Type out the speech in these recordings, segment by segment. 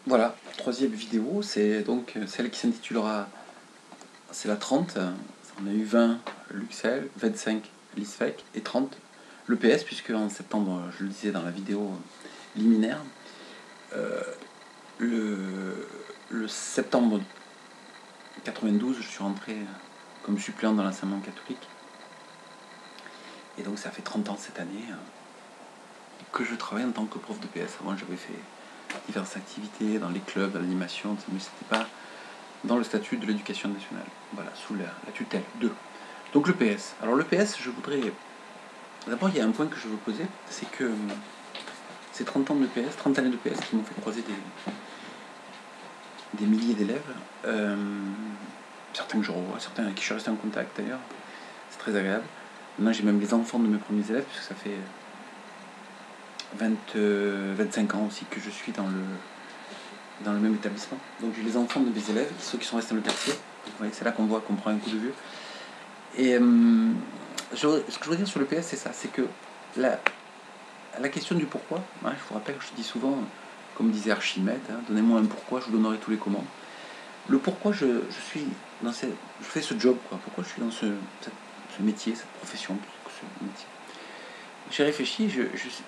Voilà, troisième vidéo, c'est donc celle qui s'intitulera, c'est la 30. On a eu 20 l'Uxel, 25 l'ISFEC et 30 l'EPS, puisque en septembre, je le disais dans la vidéo liminaire, le septembre 92, je suis rentré comme suppléant dans l'enseignement catholique. Et donc ça fait 30 ans cette année que je travaille en tant que prof d'EPS. Avant, j'avais fait diverses activités dans les clubs, dans l'animation, mais c'était pas dans le statut de l'éducation nationale, voilà, sous la tutelle 2. Donc le PS. Alors le PS, je voudrais... D'abord, il y a un point que je veux poser, c'est que ces 30 ans de PS, 30 années de PS qui m'ont fait croiser des milliers d'élèves, certains que je revois, certains avec qui je suis resté en contact d'ailleurs, c'est très agréable. Maintenant, j'ai même les enfants de mes premiers élèves, puisque ça fait 25 ans aussi que je suis dans le même établissement. Donc j'ai les enfants de mes élèves, ceux qui sont restés dans le quartier. Vous voyez, c'est là qu'on voit qu'on prend un coup de vue. Et ce que je veux dire sur le PS, c'est ça, c'est que la question du pourquoi, hein, je vous rappelle que je dis souvent, comme disait Archimède, hein, donnez-moi un pourquoi, je vous donnerai tous les comment. Le pourquoi je suis dans je fais ce job, quoi. Pourquoi je suis dans ce métier, cette profession, ce métier. J'ai réfléchi,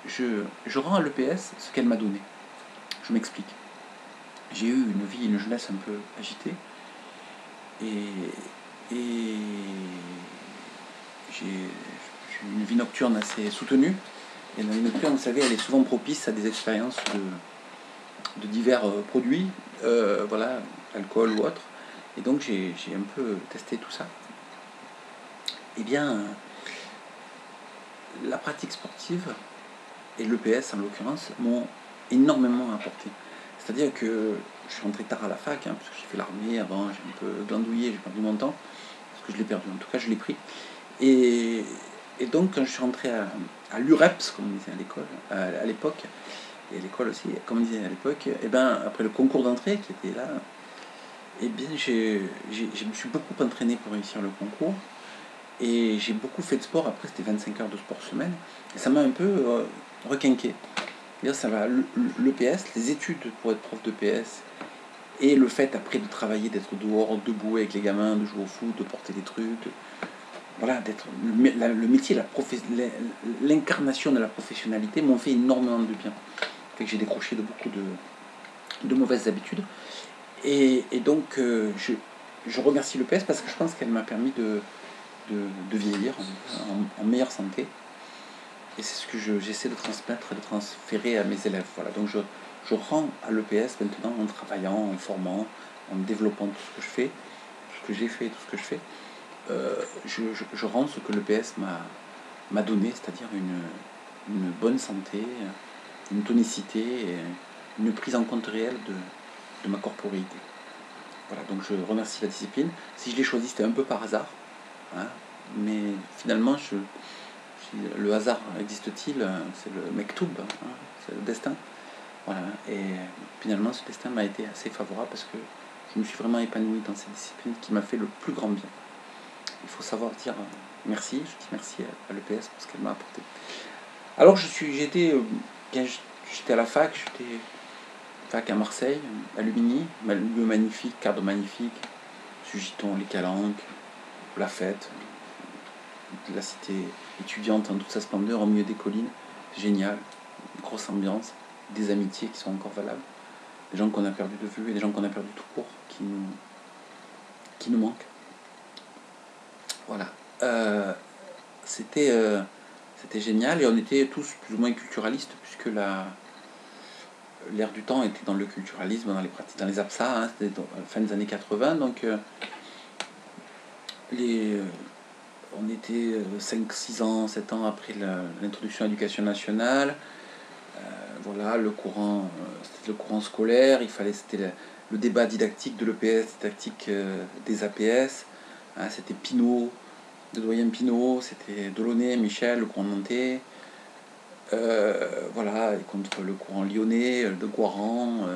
je rends à l'EPS ce qu'elle m'a donné. Je m'explique. J'ai eu une vie, une jeunesse un peu agitée, et j'ai eu une vie nocturne assez soutenue. Et la vie nocturne, vous savez, elle est souvent propice à des expériences de divers produits, voilà, alcool ou autre. Et donc j'ai un peu testé tout ça. Eh bien, la pratique sportive et l'EPS en l'occurrence m'ont énormément apporté. C'est-à-dire que je suis rentré tard à la fac, hein, parce que j'ai fait l'armée avant, j'ai un peu glandouillé, j'ai perdu mon temps, parce que je l'ai perdu, en tout cas je l'ai pris. Et donc quand je suis rentré à l'UREPS, comme on disait à l'école, à l'époque, et à l'école aussi, comme on disait à l'époque, et ben, après le concours d'entrée qui était là, et bien je me suis beaucoup entraîné pour réussir le concours, et j'ai beaucoup fait de sport. Après c'était 25 heures de sport semaine, et ça m'a un peu requinqué. Ça va, l'EPS, les études pour être prof de PS, et le fait après de travailler, d'être dehors, debout avec les gamins, de jouer au foot, de porter des trucs, voilà, d'être le métier, l'incarnation de la professionnalité m'ont fait énormément de bien. Fait que j'ai décroché de beaucoup de mauvaises habitudes. Et donc je remercie l'EPS parce que je pense qu'elle m'a permis de vieillir en meilleure santé. Et c'est ce que j'essaie de transmettre et de transférer à mes élèves. Voilà. Donc je rends à l'EPS maintenant en travaillant, en formant, en développant tout ce que je fais, tout ce que j'ai fait, tout ce que je fais. Je rends ce que l'EPS m'a donné, c'est-à-dire une bonne santé, une tonicité et une prise en compte réelle de ma corporéité. Voilà, donc je remercie la discipline. Si je l'ai choisi, c'était un peu par hasard, hein, mais finalement, le hasard existe-t-il? C'est le mektoub, hein, c'est le destin. Voilà, et finalement, ce destin m'a été assez favorable parce que je me suis vraiment épanoui dans cette discipline qui m'a fait le plus grand bien. Il faut savoir dire merci, je dis merci à l'EPS pour ce qu'elle m'a apporté. Alors j'étais à la fac, j'étais fac à Marseille, à Lumini, lieu magnifique, cadre magnifique, Sugiton, les Calanques, la fête, la cité étudiante en toute sa splendeur au milieu des collines, génial, grosse ambiance, des amitiés qui sont encore valables, des gens qu'on a perdu de vue et des gens qu'on a perdu tout court, qui nous manquent. Voilà. C'était génial et on était tous plus ou moins culturalistes puisque l'air du temps était dans le culturalisme, dans les pratiques, dans les APSA, hein, c'était à la fin des années 80, donc on était 5, 6 ans, 7 ans après l'introduction à l'éducation nationale. Voilà, c'était le courant scolaire, c'était le débat didactique de l'EPS, didactique des APS, hein, c'était Pinault, le doyen Pinault, c'était Delaunay, Michel, le courant nantais, voilà, et contre le courant lyonnais, de Guaran.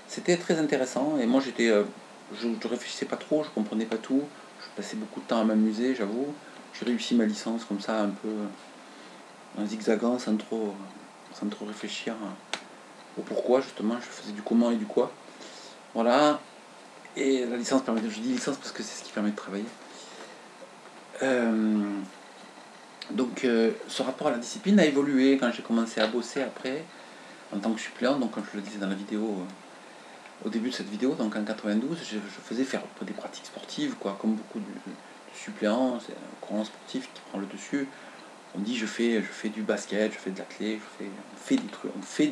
C'était très intéressant, et moi je réfléchissais pas trop, je comprenais pas tout, je passais beaucoup de temps à m'amuser, j'avoue. J'ai réussi ma licence comme ça, un peu en zigzagant, sans trop réfléchir au pourquoi, justement, je faisais du comment et du quoi. Voilà. Et la licence permet, je dis licence parce que c'est ce qui permet de travailler. Donc ce rapport à la discipline a évolué quand j'ai commencé à bosser après, en tant que suppléant, donc comme je le disais dans la vidéo, au début de cette vidéo, donc en 92, je faisais faire des pratiques sportives, quoi, comme beaucoup de suppléants, c'est un courant sportif qui prend le dessus. On dit je fais du basket, je fais de l'athlé, on fait des trucs, on fait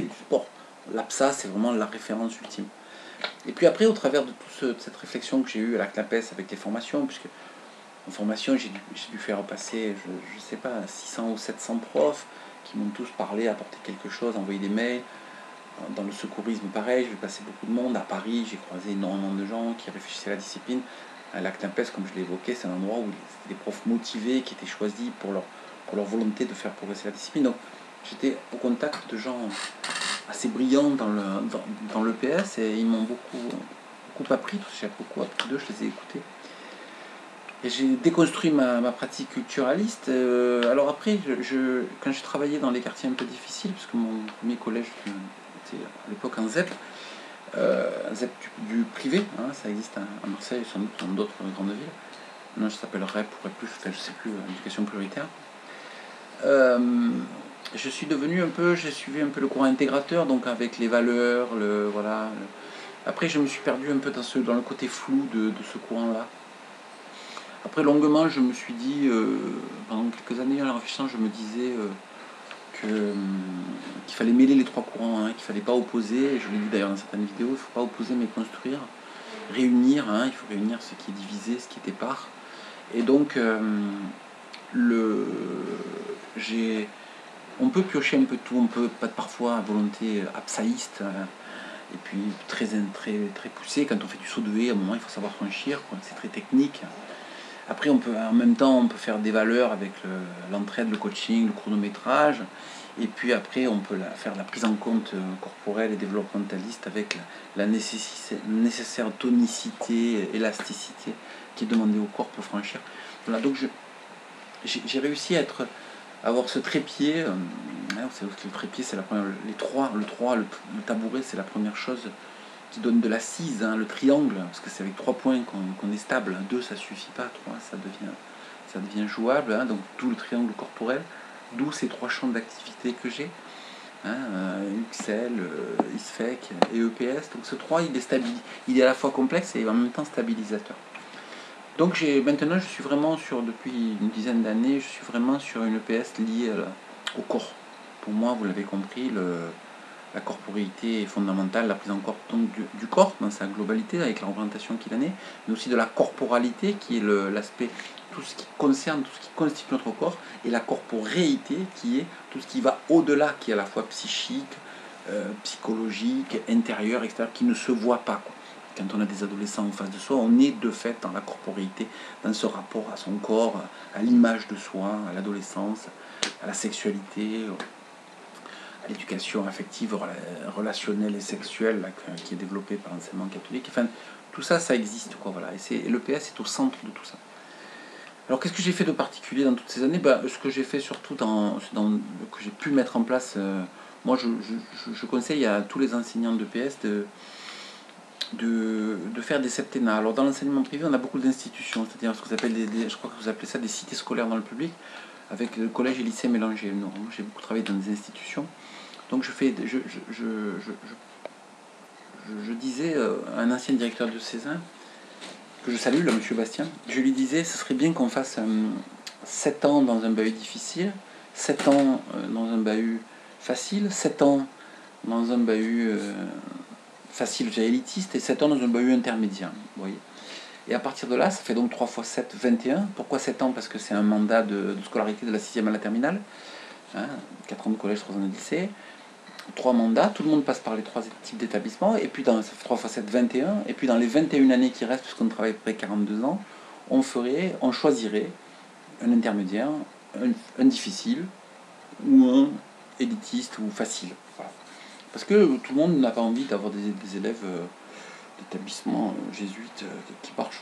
du sport. L'APSA, c'est vraiment la référence ultime. Et puis après, au travers de toute cette réflexion que j'ai eue à la CNAPES avec les formations, puisque en formation, j'ai dû faire passer, je ne sais pas, 600 ou 700 profs qui m'ont tous parlé, apporté quelque chose, envoyé des mails. Dans le secourisme, pareil, j'ai passé beaucoup de monde. À Paris, j'ai croisé énormément de gens qui réfléchissaient à la discipline. À la CNAPES, comme je l'ai évoqué, c'est un endroit où c'était des profs motivés qui étaient choisis pour leur volonté de faire progresser la discipline. Donc j'étais au contact de gens assez brillants dans l'EPS et ils m'ont beaucoup appris. J'ai beaucoup appris d'eux, je les ai écoutés. Et j'ai déconstruit ma pratique culturaliste. Alors après, quand j'ai travaillé dans les quartiers un peu difficiles, puisque mon premier collège était à l'époque un ZEP, un ZEP du privé, hein, ça existe à Marseille, sans doute dans d'autres grandes villes. Maintenant, ça s'appelle REP ou REP+, je ne sais plus, éducation prioritaire. Je suis devenu j'ai suivi un peu le courant intégrateur, donc avec les valeurs, voilà. Après, je me suis perdu un peu dans le côté flou de ce courant-là. Après, longuement, je me suis dit, pendant quelques années, en réfléchissant, je me disais qu'il fallait mêler les trois courants, hein, qu'il ne fallait pas opposer, je l'ai dit d'ailleurs dans certaines vidéos, il ne faut pas opposer mais construire, réunir, hein, il faut réunir ce qui est divisé, ce qui est épars. Et donc, on peut piocher un peu tout, on peut pas parfois à volonté absaïste, et puis très poussé. Quand on fait du saut de haie, à un moment il faut savoir franchir, c'est très technique. Après, en même temps, on peut faire des valeurs avec l'entraide, le coaching, le chronométrage. Et puis après, on peut faire la prise en compte corporelle et développementaliste avec la nécessaire tonicité, élasticité qui est demandée au corps pour franchir. Voilà, donc j'ai réussi à avoir ce trépied. Vous savez que le trépied, c'est la première. Le tabouret, c'est la première chose qui donne de l'assise, hein, le triangle, parce que c'est avec 3 points qu'on est stable. 2, ça suffit pas, 3, ça devient jouable, hein, donc tout le triangle corporel, d'où ces 3 champs d'activité que j'ai, hein, UXL, ISFEC et EPS. Donc ce 3, il est à la fois complexe et en même temps stabilisateur. Donc maintenant, je suis vraiment depuis une dizaine d'années, je suis vraiment sur une EPS liée au corps. Pour moi, vous l'avez compris, la corporéité est fondamentale, la prise en compte du corps dans sa globalité, avec la représentation qu'il en est, mais aussi de la corporalité, qui est l'aspect, tout ce qui concerne, tout ce qui constitue notre corps, et la corporéité, qui est tout ce qui va au-delà, qui est à la fois psychique, psychologique, intérieur, extérieur, qui ne se voit pas, quoi. Quand on a des adolescents en face de soi, on est de fait dans la corporéité, dans ce rapport à son corps, à l'image de soi, à l'adolescence, à la sexualité, à l'éducation affective, relationnelle et sexuelle là, qui est développée par l'enseignement catholique. Enfin, tout ça, ça existe, quoi, voilà. Et l'EPS est au centre de tout ça. Alors, qu'est-ce que j'ai fait de particulier dans toutes ces années? Ce que j'ai fait surtout, que j'ai pu mettre en place, moi, je conseille à tous les enseignants d'EPS de faire des septennats. Alors dans l'enseignement privé, on a beaucoup d'institutions, c'est-à-dire ce que vous appelez je crois que vous appelez ça des cités scolaires dans le public, avec le collège et lycée mélangés. Non, j'ai beaucoup travaillé dans des institutions. Donc je disais à un ancien directeur diocésain, que je salue, là, monsieur Bastien, je lui disais, ce serait bien qu'on fasse 7 ans dans un bahut difficile, 7 ans dans un bahut facile, 7 ans dans un bahut facile, déjà élitiste, et 7 ans dans un bahut intermédiaire. Vous voyez. Et à partir de là, ça fait donc 3 x 7, 21. Pourquoi 7 ans? Parce que c'est un mandat de scolarité de la 6e à la terminale. 4 ans de collège, 3 ans de lycée. 3 mandats, tout le monde passe par les 3 types d'établissements. Et puis, ça fait 3 x 7, 21. Et puis, dans les 21 années qui restent, puisqu'on travaille à peu près 42 ans, on choisirait un intermédiaire, un difficile, ou un élitiste, ou facile. Voilà. Parce que tout le monde n'a pas envie d'avoir des élèves d'établissements jésuites qui marchent,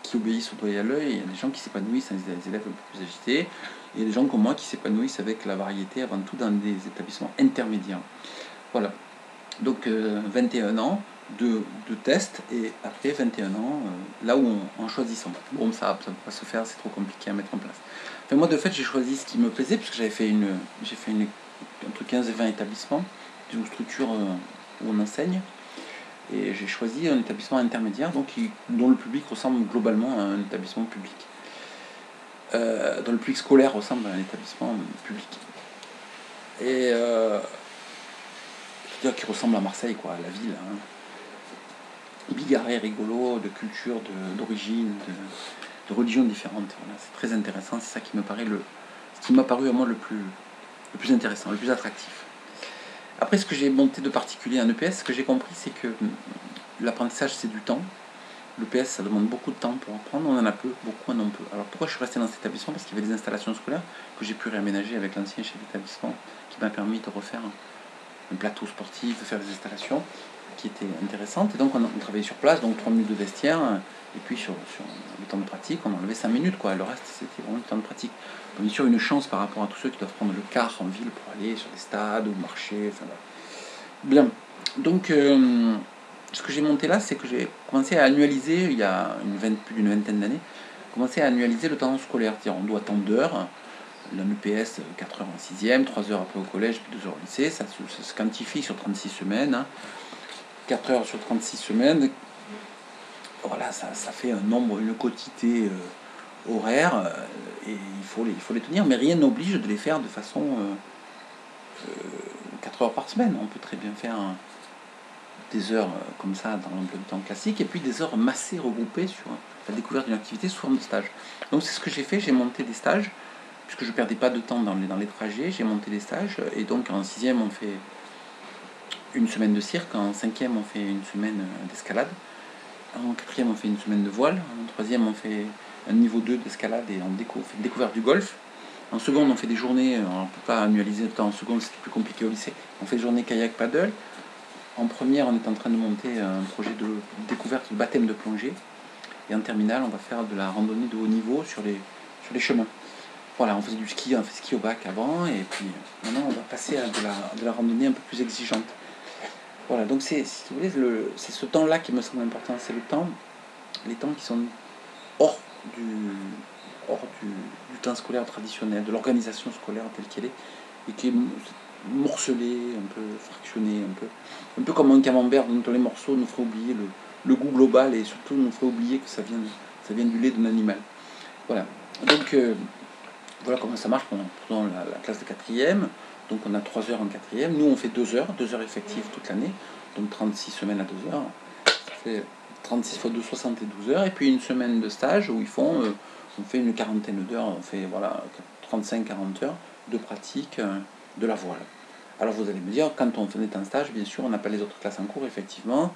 qui obéissent au doigt et à l'œil. Il y a des gens qui s'épanouissent avec des élèves un peu plus agités. Et des gens comme moi qui s'épanouissent avec la variété, avant tout dans des établissements intermédiaires. Voilà. Donc 21 ans de test et après 21 ans, là où en choisissant. Bon, ça ne peut pas se faire, c'est trop compliqué à mettre en place. Enfin, moi, de fait, j'ai choisi ce qui me plaisait, puisque j'ai fait entre 15 et 20 établissements, une structure où on enseigne. Et j'ai choisi un établissement intermédiaire dont le public ressemble globalement à un établissement public. Dont le public scolaire ressemble à un établissement public. Et c'est-à-dire qu'il ressemble à Marseille, quoi, à la ville. Hein. Bigarré, rigolo, de culture, d'origine, de religions différentes. Voilà, c'est très intéressant, c'est ça qui me paraît ce qui m'a paru à moi le plus intéressant, le plus attractif. Après, ce que j'ai monté de particulier en EPS, ce que j'ai compris, c'est que l'apprentissage, c'est du temps. L'EPS, ça demande beaucoup de temps pour apprendre, on en a peu, beaucoup en ont peu. Alors pourquoi je suis resté dans cet établissement? Parce qu'il y avait des installations scolaires que j'ai pu réaménager avec l'ancien chef d'établissement, qui m'a permis de refaire un plateau sportif, de faire des installations qui étaient intéressantes. Et donc on travaillait sur place, donc 3 minutes de vestiaire, et puis sur le temps de pratique, on enlevait 5 minutes, quoi. Le reste, c'était vraiment le temps de pratique. Donc, bien sûr, une chance par rapport à tous ceux qui doivent prendre le car en ville pour aller sur des stades ou marcher. Enfin, voilà. Bien. Donc, ce que j'ai monté là, c'est que j'ai commencé à annualiser, il y a plus d'une vingtaine d'années, commencé à annualiser le temps scolaire. C'est-à-dire, on doit tant d'heures. L'EPS, 4 heures en 6e, 3 heures après au collège, puis 2 heures au lycée. Ça se quantifie sur 36 semaines. Hein. 4 heures sur 36 semaines. Voilà, ça fait un nombre, une quotité horaire, et il faut les tenir, mais rien n'oblige de les faire de façon 4 heures par semaine. On peut très bien faire des heures comme ça dans l'emploi du temps classique, et puis des heures massées, regroupées sur la découverte d'une activité sous forme de stage. Donc c'est ce que j'ai fait, j'ai monté des stages, puisque je ne perdais pas de temps dans les trajets, j'ai monté des stages, et donc en 6e on fait une semaine de cirque, en 5e on fait une semaine d'escalade, en 4e on fait une semaine de voile, en 3e on fait un niveau 2 d'escalade et on fait une découverte du golf. En seconde on fait des journées, on ne peut pas annualiser le temps, en seconde c'était plus compliqué au lycée, on fait des journées kayak paddle. En première on est en train de monter un projet de découverte de baptême de plongée, et en terminale on va faire de la randonnée de haut niveau sur les chemins. Voilà, on faisait du ski, on fait ski au bac avant, et puis maintenant on va passer à de la randonnée un peu plus exigeante. Voilà, donc si vous voulez, c'est ce temps-là qui me semble important, c'est les temps qui sont hors du temps scolaire traditionnel, de l'organisation scolaire telle qu'elle est, et qui est morcelée, un peu fractionnée, un peu comme un camembert dont les morceaux nous feraient oublier le goût global, et surtout nous ferait oublier que ça vient du lait d'un animal. Voilà, donc voilà comment ça marche pendant la classe de 4e. Donc on a 3 heures en 4e. Nous on fait 2 heures effectives toute l'année. Donc 36 semaines à 2 heures. Ça fait 36 fois 2, 72 heures. Et puis une semaine de stage où on fait une quarantaine d'heures. On fait 35-40 heures de pratique de la voile. Alors vous allez me dire, quand on est en stage, bien sûr, on n'a pas les autres classes en cours, effectivement.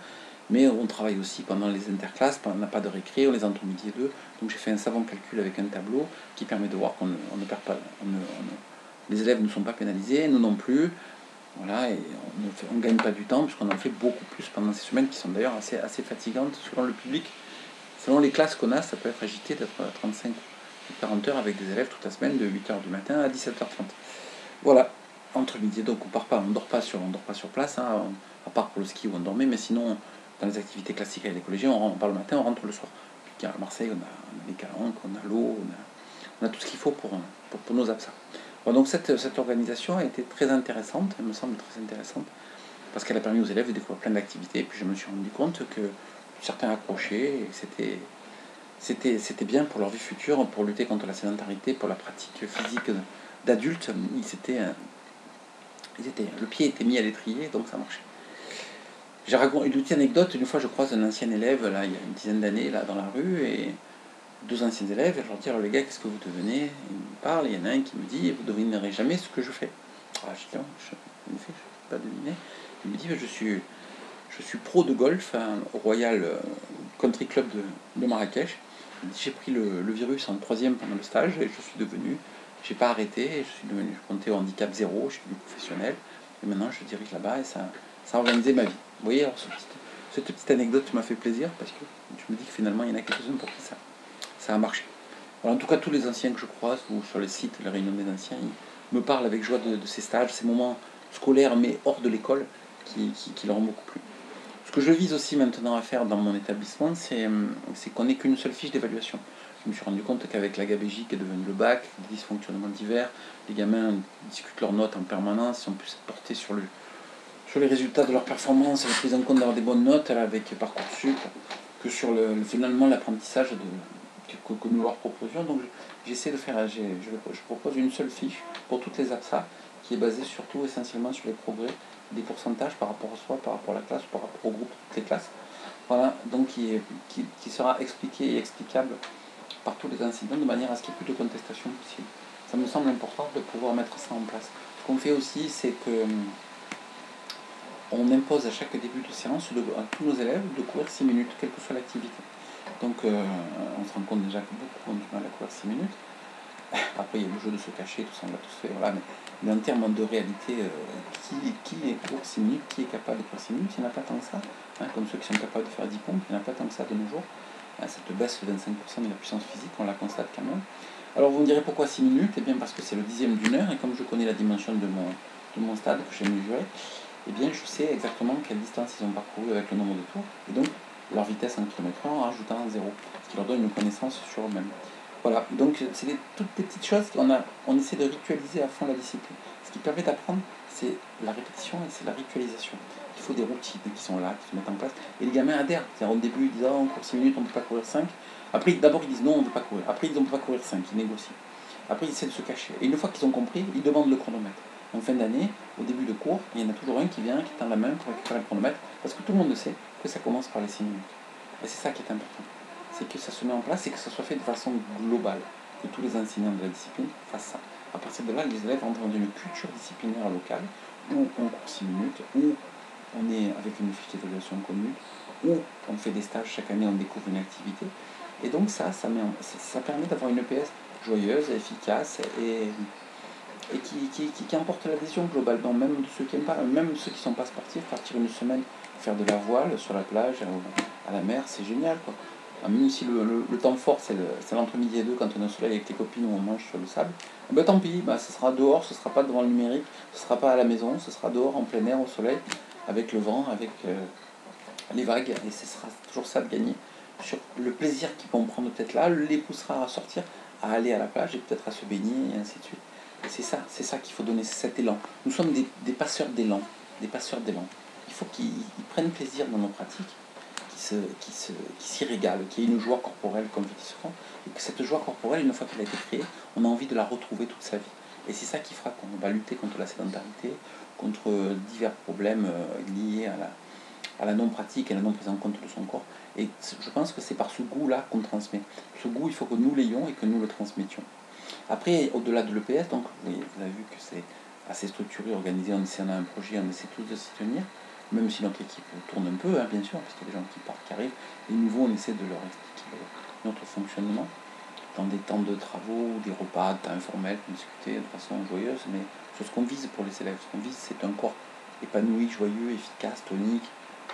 Mais on travaille aussi pendant les interclasses, on n'a pas de récré, on les entre midi et deux. Donc j'ai fait un savant calcul avec un tableau qui permet de voir qu'on ne perd pas, les élèves ne sont pas pénalisés, nous non plus. Voilà, et on ne gagne pas du temps puisqu'on en fait beaucoup plus pendant ces semaines qui sont d'ailleurs assez fatigantes selon le public. Selon les classes qu'on a, ça peut être agité d'être à 35 ou 40 heures avec des élèves toute la semaine de 8h du matin à 17h30. Voilà, entre midi, donc on ne dort pas sur place, hein, à part pour le ski où on dormait, mais sinon dans les activités classiques avec les collégiens, on part le matin, on rentre le soir. Puis à Marseille, on a les calanques, on a l'eau, on a tout ce qu'il faut pour nos absents. Bon, donc cette organisation a été très intéressante, elle me semble très intéressante, parce qu'elle a permis aux élèves de découvrir plein d'activités, et puis je me suis rendu compte que certains accrochaient, et c'était bien pour leur vie future, pour lutter contre la sédentarité, pour la pratique physique d'adultes. Le pied était mis à l'étrier, donc ça marchait. J'ai raconté une petite anecdote. Une fois, je croise un ancien élève, là, il y a une dizaine d'années, là, dans la rue, et 2 anciens élèves, et je leur dis, alors les gars, qu'est-ce que vous devenez? Ils me parlent, il y en a un qui me dit, vous ne devinerez jamais ce que je fais. Ah, je dis, non, en effet, je ne peux pas deviner. Il me dit, je suis pro de golf au Royal Country Club de Marrakech. J'ai pris le virus en 3e pendant le stage, et je suis devenu, j'ai pas arrêté, je comptais au handicap 0, je suis devenu professionnel, et maintenant je dirige là-bas, et ça a organisé ma vie. Vous voyez, alors cette petite anecdote m'a fait plaisir, parce que je me dis que finalement il y en a quelques-uns pour qui ça a marché. Alors, en tout cas, tous les anciens que je croise, ou sur les sites, les réunions des anciens, ils me parlent avec joie de ces stages, ces moments scolaires, mais hors de l'école, qui leur ont beaucoup plu. Ce que je vise aussi maintenant à faire dans mon établissement, c'est qu'on n'ait qu'une seule fiche d'évaluation. Je me suis rendu compte qu'avec la GABJ qui est devenue le bac, des dysfonctionnements divers, les gamins discutent leurs notes en permanence, ils ont pu se porter sur les résultats de leur performance et la prise en compte d'avoir des bonnes notes avec Parcoursup, que sur finalement l'apprentissage que nous leur proposions. Donc j'essaie de faire, je propose une seule fiche pour toutes les APSA qui est basée surtout essentiellement sur les progrès, des pourcentages par rapport à soi, par rapport à la classe, par rapport au groupe, toutes les classes. Voilà, donc qui sera expliqué et explicable par tous les enseignants de manière à ce qu'il n'y ait plus de contestation possible. Ça me semble important de pouvoir mettre ça en place. Ce qu'on fait aussi, c'est que on impose à chaque début de séance à tous nos élèves de courir 6 minutes, quelle que soit l'activité. Donc on se rend compte déjà que beaucoup ont du mal à courir 6 minutes. Après il y a le jeu de se cacher, tout ça on l'a tous fait, voilà. Mais en termes de réalité, qui est court 6 minutes, qui est capable de courir 6 minutes, il n'y en a pas tant que ça. Hein, comme ceux qui sont capables de faire 10 pompes, il n'y en a pas tant que ça de nos jours. Cette baisse de 25% de la puissance physique, on la constate quand même. Alors vous me direz pourquoi 6 minutes? Eh bien parce que c'est le dixième d'une heure, et comme je connais la dimension de mon stade que j'ai mesuré, eh bien je sais exactement quelle distance ils ont parcouru avec le nombre de tours, et donc leur vitesse en km/h en rajoutant un zéro, ce qui leur donne une connaissance sur eux-mêmes. Voilà, donc c'est toutes des petites choses qu'on essaie de ritualiser à fond la discipline. Ce qui permet d'apprendre, c'est la répétition et c'est la ritualisation. Il faut des routines qui sont là, qui se mettent en place, et les gamins adhèrent. C'est-à-dire, au début, ils disent on court 6 minutes, on ne peut pas courir 5. Après, d'abord, ils disent non, on ne peut pas courir. Après, ils disent on ne peut pas courir 5, ils négocient. Après, ils essaient de se cacher. Et une fois qu'ils ont compris, ils demandent le chronomètre. En fin d'année, au début de cours, il y en a toujours un qui vient, qui tend la main pour récupérer le chronomètre, parce que tout le monde sait que ça commence par les 6 minutes. Et c'est ça qui est important. C'est que ça se met en place et que ça soit fait de façon globale. Que tous les enseignants de la discipline fassent ça. À partir de là, les élèves entrent dans une culture disciplinaire locale, où on court 6 minutes, où on est avec une fiche d'évaluation commune, où on fait des stages, chaque année on découvre une activité. Et donc ça permet d'avoir une EPS joyeuse, efficace et qui emporte l'adhésion globalement, même de ceux qui n'aiment pas, même ceux qui ne sont pas sportifs, partir une semaine faire de la voile sur la plage, à la mer, c'est génial, quoi. Même si le temps fort c'est l'entre-midi et deux, quand on est au soleil avec les copines où on mange sur le sable, ben tant pis, ce sera dehors, ce ne sera pas devant le numérique, ce ne sera pas à la maison, ce sera dehors en plein air au soleil, avec le vent, avec les vagues, et ce sera toujours ça de gagner. Sur le plaisir qu'ils vont prendre peut-être là, les poussera à sortir, à aller à la plage et peut-être à se baigner et ainsi de suite. Et c'est ça qu'il faut donner, cet élan. Nous sommes des passeurs d'élan, des passeurs d'élan. Il faut qu'ils prennent plaisir dans nos pratiques, qui s'y régalent, qu'il y ait une joie corporelle, comme je dis souvent, et que cette joie corporelle, une fois qu'elle a été créée, on a envie de la retrouver toute sa vie. Et c'est ça qui fera qu'on va lutter contre la sédentarité, contre divers problèmes liés à la non-pratique et à la non-prise en compte de son corps. Et je pense que c'est par ce goût-là qu'on transmet. Ce goût, il faut que nous l'ayons et que nous le transmettions. Après, au-delà de l'EPS, donc vous avez vu que c'est assez structuré, organisé, on a un projet, on essaie tous de s'y tenir, même si notre équipe tourne un peu, hein, bien sûr, parce qu'il y a des gens qui partent, qui arrivent. Les nouveaux, on essaie de leur expliquer notre fonctionnement dans des temps de travaux, des repas, des temps informels, pour discuter de façon joyeuse, mais sur ce qu'on vise pour les élèves. Ce qu'on vise, c'est un corps épanoui, joyeux, efficace, tonique,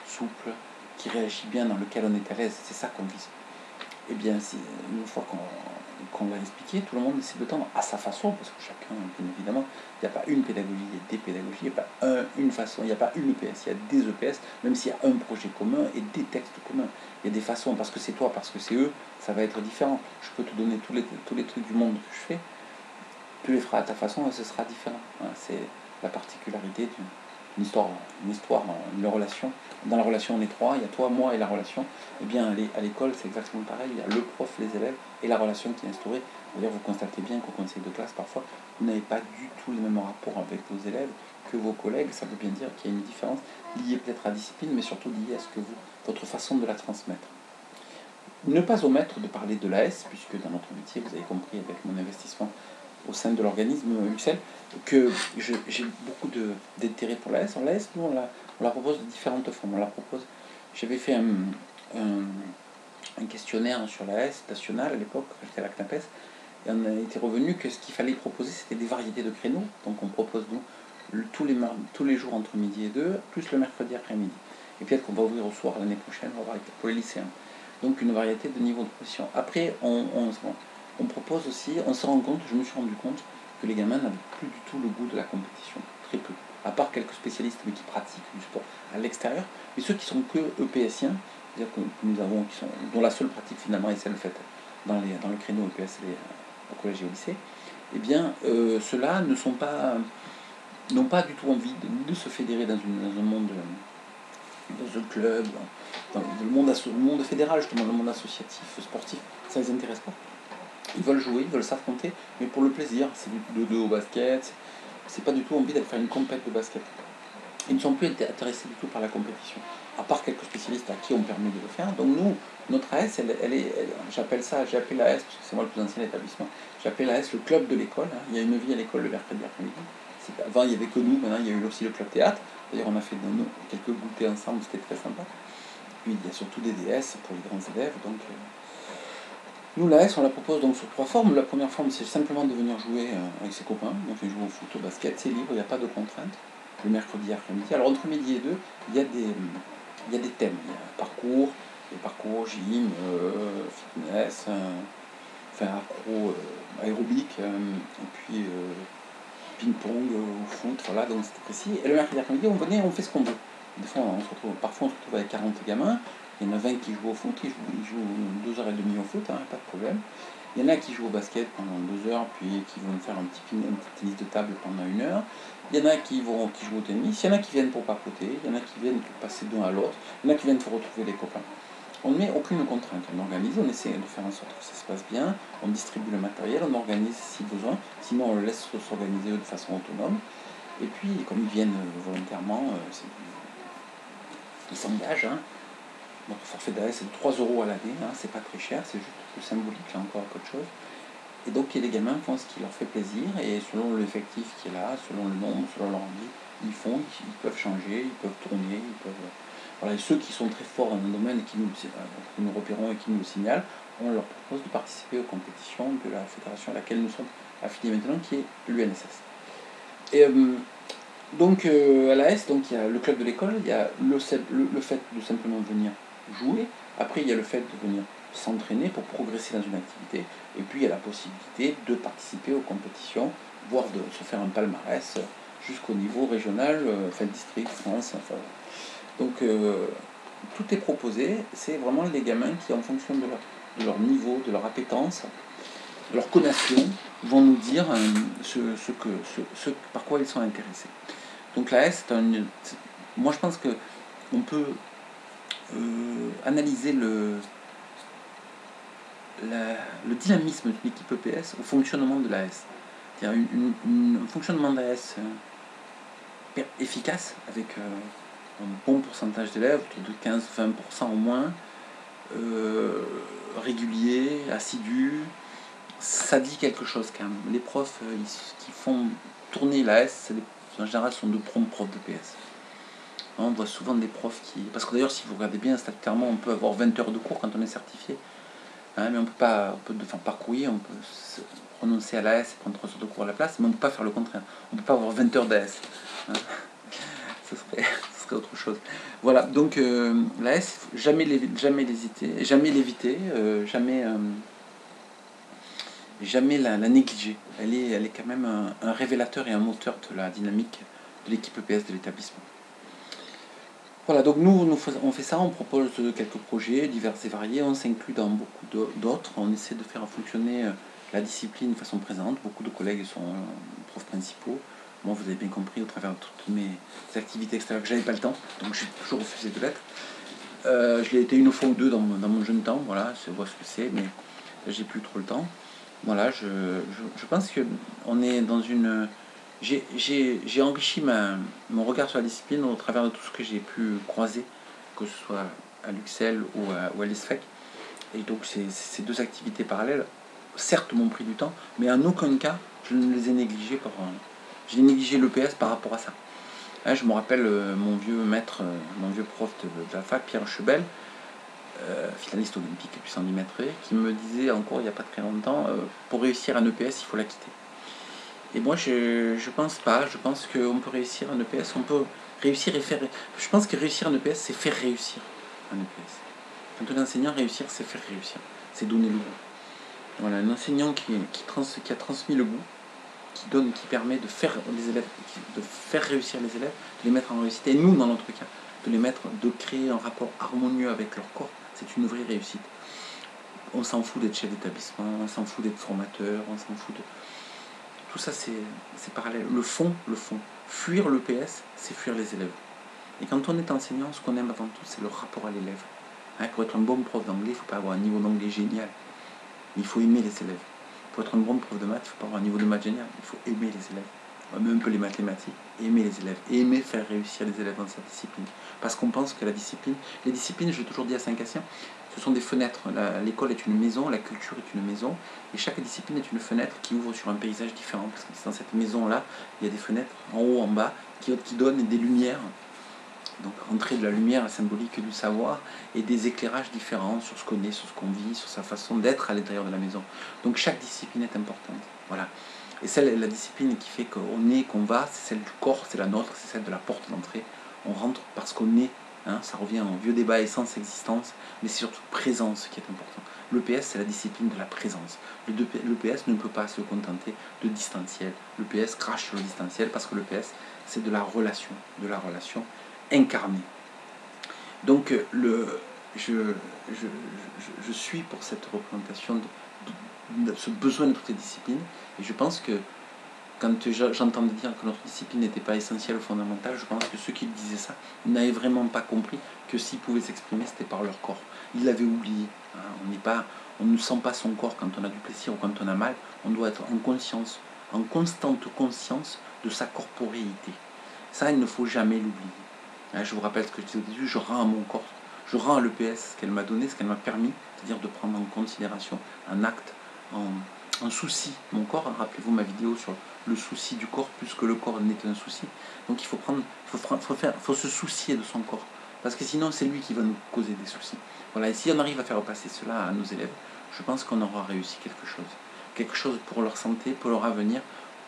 souple, qui réagit bien, dans lequel on est à l'aise. C'est ça qu'on vise. Et bien, une fois qu'on l'a expliqué, tout le monde essaie de tendre à sa façon, parce que chacun, bien évidemment, il n'y a pas une pédagogie, il y a des pédagogies, il n'y a pas une façon, il n'y a pas une EPS, il y a des EPS, même s'il y a un projet commun et des textes communs. Il y a des façons, parce que c'est toi, parce que c'est eux, ça va être différent. Je peux te donner tous les trucs du monde que je fais, tu les feras à ta façon et ce sera différent. C'est la particularité d'une histoire, une relation. Dans la relation, on est trois, il y a toi, moi et la relation. Eh bien, à l'école, c'est exactement pareil. Il y a le prof, les élèves et la relation qui est instaurée. D'ailleurs, vous constatez bien qu'au conseil de classe, parfois, vous n'avez pas du tout les mêmes rapports avec vos élèves que vos collègues. Ça veut bien dire qu'il y a une différence liée peut-être à la discipline, mais surtout liée à ce que votre façon de la transmettre. Ne pas omettre de parler de l'AS, puisque dans notre métier, vous avez compris avec mon investissement au sein de l'organisme UXL, que j'ai beaucoup d'intérêt pour l'AS. Alors l'AS, nous, on la propose de différentes formes. On la propose. J'avais fait un questionnaire sur l'AS national à l'époque, quand j'étais à la CNAPES, et on a été revenu que ce qu'il fallait proposer, c'était des variétés de créneaux. Donc on propose, nous, tous les jours entre midi et 2, plus le mercredi après-midi. Et peut-être qu'on va ouvrir au soir l'année prochaine, on va voir pour les lycéens. Donc une variété de niveaux de pression. Après, on propose aussi, on se rend compte, je me suis rendu compte, que les gamins n'avaient plus du tout le goût de la compétition, très peu. À part quelques spécialistes mais qui pratiquent du sport l'extérieur, mais ceux qui sont que EPSiens, c'est-à-dire que nous avons, dont la seule pratique finalement est celle faite dans le créneau EPS au collège et au lycée, eh bien ceux-là n'ont pas du tout envie de se fédérer dans un monde, dans un club, dans le monde fédéral, justement, le monde associatif, sportif, ça ne les intéresse pas. Ils veulent jouer, ils veulent s'affronter, mais pour le plaisir, c'est du 2-2 au basket, c'est pas du tout envie d'aller faire une compète de basket. Ils ne sont plus intéressés du tout par la compétition, à part quelques spécialistes à qui on permet de le faire. Donc nous, notre AS, j'appelle l'AS, parce que c'est moi le plus ancien établissement, j'appelle l'AS le club de l'école. Hein. Il y a une vie à l'école le mercredi après-midi. Avant, il n'y avait que nous, maintenant, il y a eu aussi le club théâtre. D'ailleurs, on a fait quelques goûters ensemble, c'était très sympa. Puis, il y a surtout des DS pour les grands élèves. Donc, nous, l'AS, on la propose donc sous 3 formes. La première forme, c'est simplement de venir jouer avec ses copains. On fait jouer au foot, au basket, c'est libre, il n'y a pas de contraintes. Le mercredi après-midi. Alors, entre midi et 2, il y a des thèmes. Il y a parcours, gym, fitness, accro, aérobique, et puis ping-pong, au foot, voilà, donc c'était précis. Et le mercredi après-midi, on fait ce qu'on veut. Des fois, parfois on se retrouve avec 40 gamins, il y en a 20 qui jouent au foot, ils jouent 2h30 au foot, hein, pas de problème. Il y en a qui jouent au basket pendant 2 heures, puis qui vont faire un petit tennis de table pendant 1 heure. Il y en a qui jouent au tennis, il y en a qui viennent pour papoter, il y en a qui viennent pour passer d'un à l'autre, il y en a qui viennent pour retrouver les copains. On ne met aucune contrainte, on organise, on essaie de faire en sorte que ça se passe bien, on distribue le matériel, on organise si besoin, sinon on le laisse s'organiser de façon autonome. Et puis, comme ils viennent volontairement, ils s'engagent. Hein. Notre forfait d'AS c'est de 3 € à l'année, hein, c'est pas très cher, c'est juste plus symbolique là encore qu'autre chose. Et donc les gamins font ce qui leur fait plaisir, et selon l'effectif qui est là, selon le nombre, selon leur envie, ils peuvent changer, ils peuvent tourner, ils peuvent... Voilà, et ceux qui sont très forts dans un domaine et qui nous repérons et qui nous signalent, on leur propose de participer aux compétitions de la fédération à laquelle nous sommes affiliés maintenant, qui est l'UNSS. Et donc à l'AS, il y a le club de l'école, il y a le fait de simplement venir jouer, après il y a le fait de venir s'entraîner pour progresser dans une activité, et puis il y a la possibilité de participer aux compétitions, voire de se faire un palmarès jusqu'au niveau régional, district, France, enfin. Donc tout est proposé, c'est vraiment les gamins qui, en fonction de leur niveau, de leur appétence, de leur connaissance, vont nous dire ce par quoi ils sont intéressés. Donc la S, moi je pense que on peut analyser le dynamisme d'une équipe EPS au fonctionnement de l'AS. C'est-à-dire un fonctionnement d'AS efficace, avec un bon pourcentage d'élèves, autour de 15-20% au moins, régulier, assidu, ça dit quelque chose quand même. Les profs qui font tourner l'AS, en général, sont de bons profs d'EPS. On voit souvent des profs qui... Parce que d'ailleurs, si vous regardez bien, statutairement, on peut avoir 20 heures de cours quand on est certifié. Hein, mais on peut pas... par courrier, on peut renoncer à l'AS et prendre 3 heures de cours à la place, mais on ne peut pas faire le contraire. On ne peut pas avoir 20 heures d'AS. Hein. Ce serait autre chose. Voilà, donc l'AS, jamais l'éviter, jamais la négliger. Elle est quand même un révélateur et un moteur de la dynamique de l'équipe EPS de l'établissement. Voilà, donc on fait ça, on propose quelques projets divers et variés, on s'inclut dans beaucoup d'autres, on essaie de faire fonctionner la discipline de façon présente. Beaucoup de collègues sont profs principaux. Moi, vous avez bien compris, au travers de toutes mes activités extérieures, que j'avais pas le temps, donc j'ai toujours refusé de l'être. Je l'ai été une fois ou deux dans mon jeune temps, voilà, je vois ce que c'est, mais j'ai plus trop le temps. Voilà, je pense que on est dans une... J'ai enrichi mon regard sur la discipline au travers de tout ce que j'ai pu croiser, que ce soit à l'UXEL ou à l'ISFEC. Et donc ces deux activités parallèles, certes, m'ont pris du temps, mais en aucun cas, je ne les ai négligées j'ai négligé l'EPS par rapport à ça. Hein, je me rappelle mon vieux maître, mon vieux prof de la fac, Pierre Chebel, finaliste olympique et puis 110 mètres, qui me disait encore il n'y a pas très longtemps, pour réussir un EPS, il faut la quitter. Et moi, je pense pas. Je pense qu'on peut réussir un EPS. On peut réussir et faire... Je pense que réussir un EPS, c'est faire réussir un EPS. Quand on est enseignant, réussir, c'est faire réussir. C'est donner le goût. Voilà, un enseignant qui a transmis le goût, qui permet de faire réussir les élèves, de les mettre en réussite. Et nous, dans notre cas, de les mettre, de créer un rapport harmonieux avec leur corps, c'est une vraie réussite. On s'en fout d'être chef d'établissement, on s'en fout d'être formateur, on s'en fout de... Tout ça, c'est parallèle. Le fond, fuir l'EPS, c'est fuir les élèves. Et quand on est enseignant, ce qu'on aime avant tout, c'est le rapport à l'élève. Pour être un bon prof d'anglais, il ne faut pas avoir un niveau d'anglais génial. Il faut aimer les élèves. Pour être un bon prof de maths, il ne faut pas avoir un niveau de maths génial. Il faut aimer les élèves. Même un peu les mathématiques. Aimer les élèves. Et aimer faire réussir les élèves dans sa discipline. Parce qu'on pense que la discipline... Les disciplines, je l'ai toujours dit à Saint-Cassien, ce sont des fenêtres. L'école est une maison, la culture est une maison. Et chaque discipline est une fenêtre qui ouvre sur un paysage différent. Parce que dans cette maison-là, il y a des fenêtres en haut, en bas, qui donnent des lumières. Donc rentrer de la lumière, la symbolique du savoir, et des éclairages différents sur ce qu'on est, sur ce qu'on vit, sur sa façon d'être à l'intérieur de la maison. Donc chaque discipline est importante. Voilà. Et la discipline qui fait qu'on est, qu'on va, c'est celle du corps, c'est la nôtre, c'est celle de la porte d'entrée. On rentre parce qu'on est, ça revient au vieux débat essence-existence, mais c'est surtout présence qui est important. L'EPS, c'est la discipline de la présence. L'EPS ne peut pas se contenter de distanciel. L'EPS crache sur le distanciel parce que l'EPS, c'est de la relation incarné. Donc je suis pour cette représentation de ce besoin de toutes les disciplines, et je pense que quand j'entendais dire que notre discipline n'était pas essentielle ou fondamentale, je pense que ceux qui disaient ça n'avaient vraiment pas compris que s'ils pouvaient s'exprimer, c'était par leur corps. Ils l'avaient oublié. On ne sent pas son corps quand on a du plaisir ou quand on a mal. On doit être en conscience, en constante conscience de sa corporéité. Ça, il ne faut jamais l'oublier. Je vous rappelle ce que je disais au début, je rends à mon corps, je rends à l'EPS ce qu'elle m'a donné, ce qu'elle m'a permis, c'est-à-dire de prendre en considération un acte, un souci. Mon corps, rappelez-vous ma vidéo sur le souci du corps, plus que le corps n'est un souci. Donc il faut se soucier de son corps, parce que sinon c'est lui qui va nous causer des soucis. Voilà, et si on arrive à faire passer cela à nos élèves, je pense qu'on aura réussi quelque chose pour leur santé, pour leur avenir,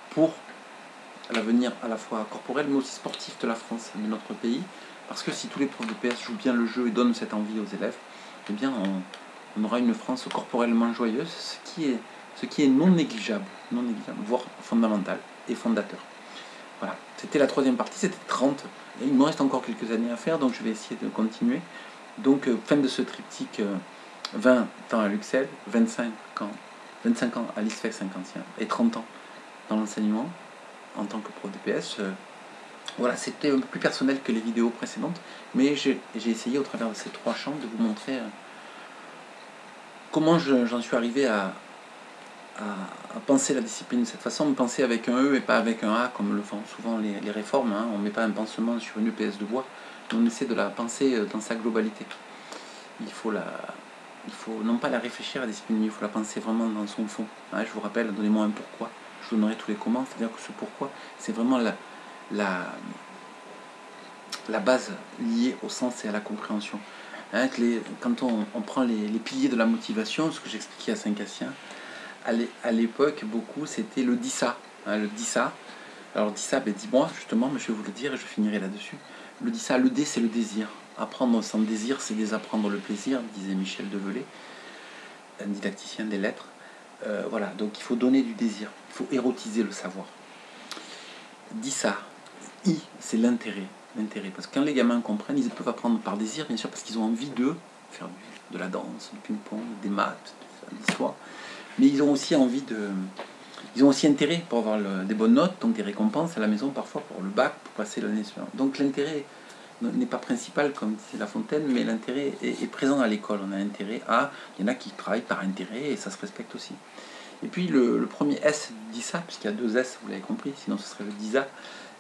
pour l'avenir à la fois corporel mais aussi sportif de la France, de notre pays, parce que si tous les profs de PS jouent bien le jeu et donnent cette envie aux élèves, eh bien on aura une France corporellement joyeuse, ce qui est non négligeable, voire fondamental et fondateur. Voilà, c'était la troisième partie, c'était 30, et il me reste encore quelques années à faire, donc je vais essayer de continuer. Donc fin de ce triptyque, 20 ans à Luxel, 25 ans à l'ISFEC Saint-Cassien et 30 ans dans l'enseignement en tant que prof de PS. Voilà, c'était un peu plus personnel que les vidéos précédentes, mais j'ai essayé au travers de ces trois champs de vous montrer comment j'en suis arrivé à penser la discipline de cette façon, penser avec un E et pas avec un A, comme le font souvent les réformes. On ne met pas un pansement sur une EPS de bois, mais on essaie de la penser dans sa globalité. Il faut non pas la réfléchir, la discipline, mais il faut la penser vraiment dans son fond. Je vous rappelle, donnez-moi un pourquoi. Je vous donnerai tous les comment, c'est-à-dire que ce pourquoi, c'est vraiment la base liée au sens et à la compréhension. Quand on prend les piliers de la motivation, ce que j'expliquais à Saint-Cassien, à l'époque, beaucoup, c'était le DISA. Le DISA. Alors DISA, dis-moi, justement, mais je vais vous le dire et je finirai là-dessus. Le DISA, le D, c'est le désir. Apprendre sans désir, c'est désapprendre le plaisir, disait Michel Develay, un didacticien des lettres. Voilà, donc il faut donner du désir, il faut érotiser le savoir. DISA, I, c'est l'intérêt, parce que quand les gamins comprennent, ils peuvent apprendre par désir, bien sûr, parce qu'ils ont envie de faire de la danse, du ping-pong, des maths, de l'histoire, mais ils ont aussi ils ont aussi intérêt pour avoir des bonnes notes, donc des récompenses à la maison, parfois pour le bac, pour passer l'année suivante. Donc l'intérêt n'est pas principal, comme disait La Fontaine, mais l'intérêt est présent à l'école. On a intérêt il y en a qui travaillent par intérêt, et ça se respecte aussi. Et puis le premier S dit ça, puisqu'il y a deux S, vous l'avez compris, sinon ce serait le DISA.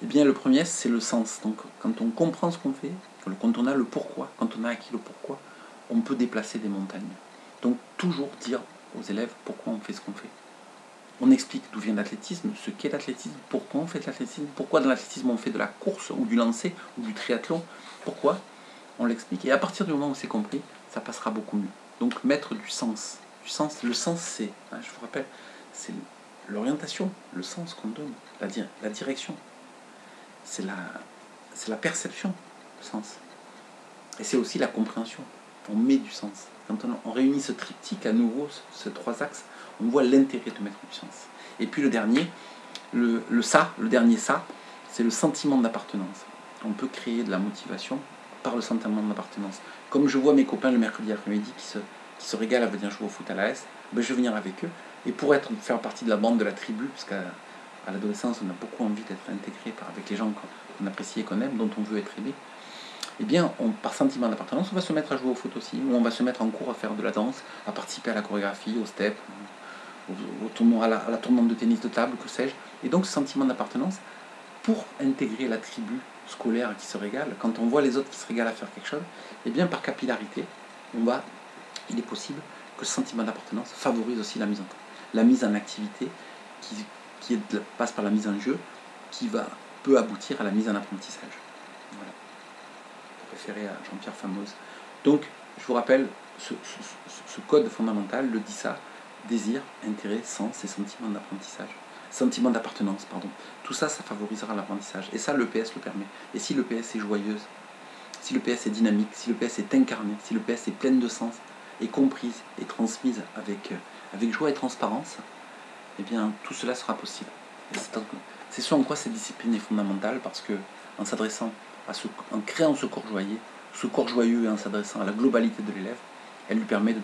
Eh bien le premier S, c'est le sens. Donc quand on comprend ce qu'on fait, quand on a le pourquoi, quand on a acquis le pourquoi, on peut déplacer des montagnes. Donc toujours dire aux élèves pourquoi on fait ce qu'on fait. On explique d'où vient l'athlétisme, ce qu'est l'athlétisme, pourquoi on fait de l'athlétisme, pourquoi dans l'athlétisme on fait de la course ou du lancer ou du triathlon, pourquoi, on l'explique. Et à partir du moment où c'est compris, ça passera beaucoup mieux. Donc mettre du sens. Le sens, c'est, je vous rappelle, c'est l'orientation, le sens qu'on donne, la direction. C'est la perception, le sens. Et c'est aussi la compréhension. On met du sens. Quand on réunit ce triptyque à nouveau, ces trois axes, on voit l'intérêt de mettre du sens. Et puis le dernier, le dernier ça, c'est le sentiment d'appartenance. On peut créer de la motivation par le sentiment d'appartenance. Comme je vois mes copains le mercredi après-midi qui se régalent à venir jouer au foot à l'AS, ben je vais venir avec eux. Et pour faire partie de la bande, de la tribu, parce qu'à l'adolescence, on a beaucoup envie d'être intégré avec les gens qu'on apprécie et qu'on aime, dont on veut être aimé, eh bien, par sentiment d'appartenance, on va se mettre à jouer au foot aussi, ou on va se mettre en cours à faire de la danse, à participer à la chorégraphie, au step, au tournoi, à la tournante de tennis de table, que sais-je. Et donc, ce sentiment d'appartenance, pour intégrer la tribu scolaire qui se régale, quand on voit les autres qui se régalent à faire quelque chose, eh bien, par capillarité, il est possible que ce sentiment d'appartenance favorise aussi la mise en activité qui passe par la mise en jeu, peut aboutir à la mise en apprentissage. Voilà. Préféré à Jean-Pierre Famose. Donc, je vous rappelle, ce code fondamental le dit ça: désir, intérêt, sens et sentiment d'apprentissage. Sentiment d'appartenance, pardon. Tout ça, ça favorisera l'apprentissage. Et ça, l'EPS le permet. Et si l'EPS est joyeuse, si l'EPS est dynamique, si l'EPS est incarnée, si l'EPS est pleine de sens, et comprise et transmise avec joie et transparence, eh bien, tout cela sera possible. C'est ce en quoi cette discipline est fondamentale, parce que en s'adressant en créant ce corps joyeux et en s'adressant à la globalité de l'élève, elle lui permet de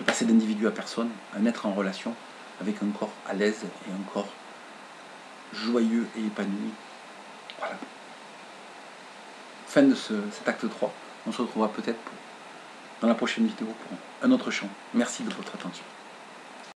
passer d'individu à personne, à être en relation avec un corps à l'aise et un corps joyeux et épanoui. Voilà. Fin de cet acte 3. On se retrouvera peut-être dans la prochaine vidéo pour un autre champ. Merci de votre attention.